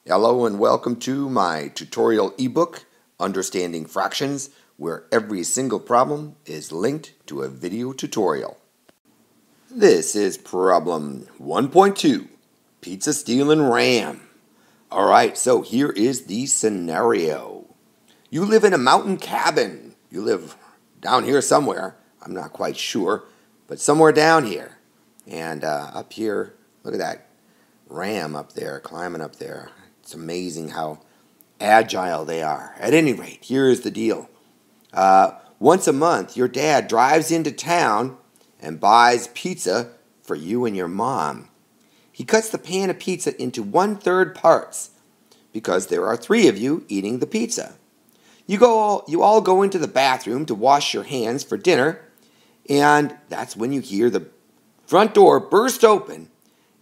Hello and welcome to my tutorial ebook, Understanding Fractions, where every single problem is linked to a video tutorial. This is problem 1.2, Pizza Stealing Ram. Alright, so here is the scenario. You live in a mountain cabin. You live down here somewhere. I'm not quite sure, but somewhere down here. And up here, look at that ram up there, climbing up there. It's amazing how agile they are. At any rate, here is the deal. Once a month, your dad drives into town and buys pizza for you and your mom. He cuts the pan of pizza into 1/3 parts because there are 3 of you eating the pizza. You all go into the bathroom to wash your hands for dinner, and that's when you hear the front door burst open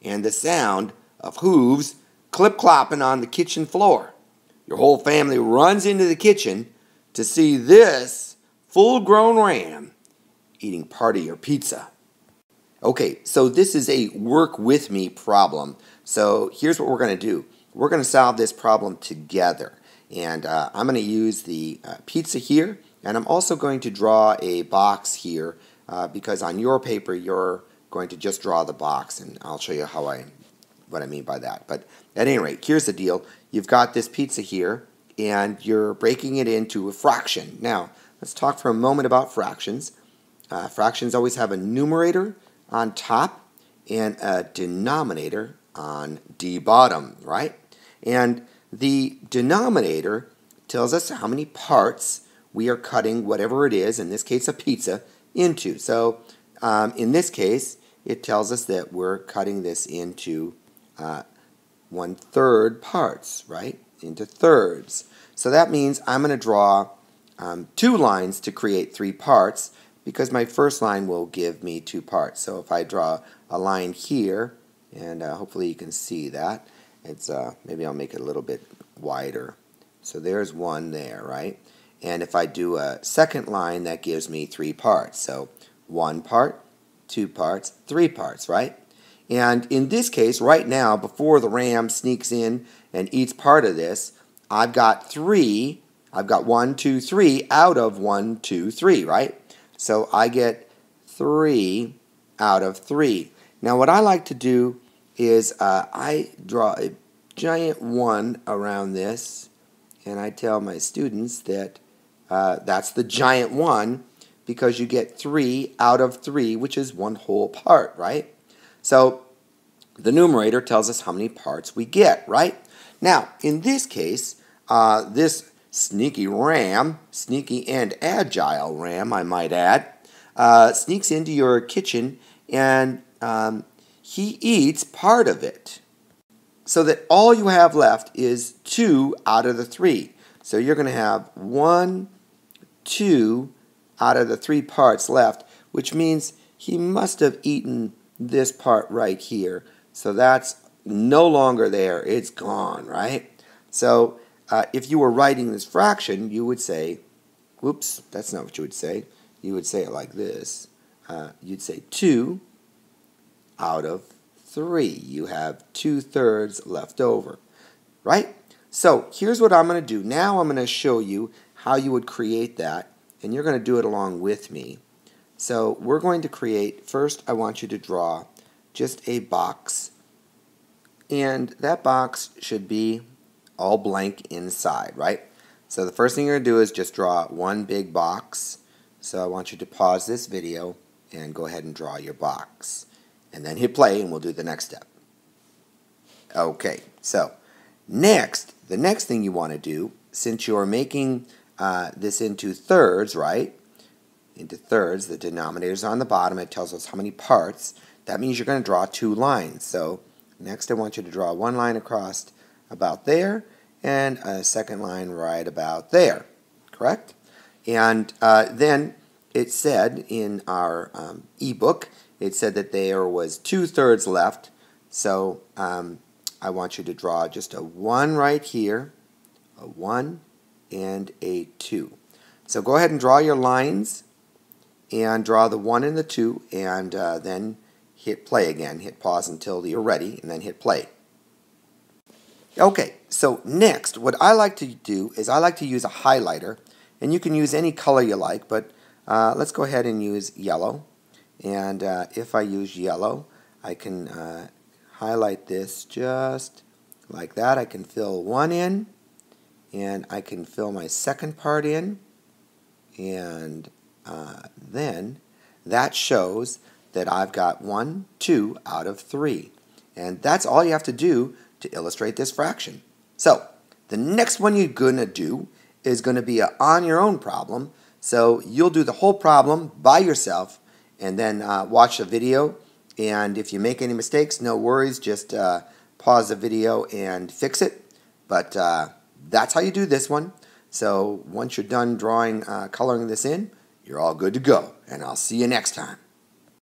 and the sound of hooves clip-clopping on the kitchen floor. Your whole family runs into the kitchen to see this full-grown ram eating part of your pizza. Okay, so this is a work with me problem. So here's what we're going to do. We're going to solve this problem together. And I'm going to use the pizza here, and I'm also going to draw a box here because on your paper you're going to just draw the box, and I'll show you what I mean by that. But at any rate, here's the deal. You've got this pizza here, and you're breaking it into a fraction. Now, let's talk for a moment about fractions. Fractions always have a numerator on top and a denominator on the bottom, right? And the denominator tells us how many parts we are cutting whatever it is, in this case a pizza, into. So in this case, it tells us that we're cutting this into 1/3 parts, right? Into thirds. So that means I'm going to draw 2 lines to create 3 parts because my first line will give me 2 parts. So if I draw a line here, and hopefully you can see that, it's maybe I'll make it a little bit wider. So there's one there, right? And if I do a second line, that gives me 3 parts. So 1 part, 2 parts, 3 parts, right? And in this case, right now, before the ram sneaks in and eats part of this, I've got 3. I've got 1, 2, 3 out of 1, 2, 3, right? So I get 3 out of 3. Now what I like to do is I draw a giant 1 around this, and I tell my students that that's the giant 1 because you get 3 out of 3, which is 1 whole part, right? So the numerator tells us how many parts we get, right? Now, in this case, this sneaky ram, sneaky and agile ram, I might add, sneaks into your kitchen and he eats part of it. So that all you have left is 2 out of the 3. So you're going to have 1, 2 out of the 3 parts left, which means he must have eaten this part right here. So that's no longer there. It's gone, right? So if you were writing this fraction, you would say, whoops, that's not what you would say. You would say it like this. You'd say 2 out of 3. You have 2/3 left over, right? So here's what I'm going to do. Now I'm going to show you how you would create that, and you're going to do it along with me. So we're going to create, first I want you to draw just a box, and that box should be all blank inside, right? So the first thing you're going to do is just draw one big box. So I want you to pause this video and go ahead and draw your box, and then hit play and we'll do the next step. Okay, so the next thing you want to do, since you're making this into thirds, right? Into thirds, the denominator's on the bottom, it tells us how many parts. That means you're going to draw 2 lines. So next I want you to draw 1 line across about there and a second line right about there, correct? And then it said in our ebook, it said that there was 2/3 left. So I want you to draw just a 1 right here, a 1 and a 2. So go ahead and draw your lines and draw the 1 and the 2, and then hit play again. Hit pause until you're ready, and then hit play. Okay, so next, what I like to do is I like to use a highlighter, and you can use any color you like, but let's go ahead and use yellow. And if I use yellow, I can highlight this just like that. I can fill one in, and I can fill my second part in, and then that shows that I've got 1, 2 out of 3. And that's all you have to do to illustrate this fraction. So the next one you're going to do is going to be an on your own problem. So you'll do the whole problem by yourself and then watch the video. And if you make any mistakes, no worries, just pause the video and fix it. But that's how you do this one. So once you're done drawing, coloring this in, you're all good to go. And I'll see you next time.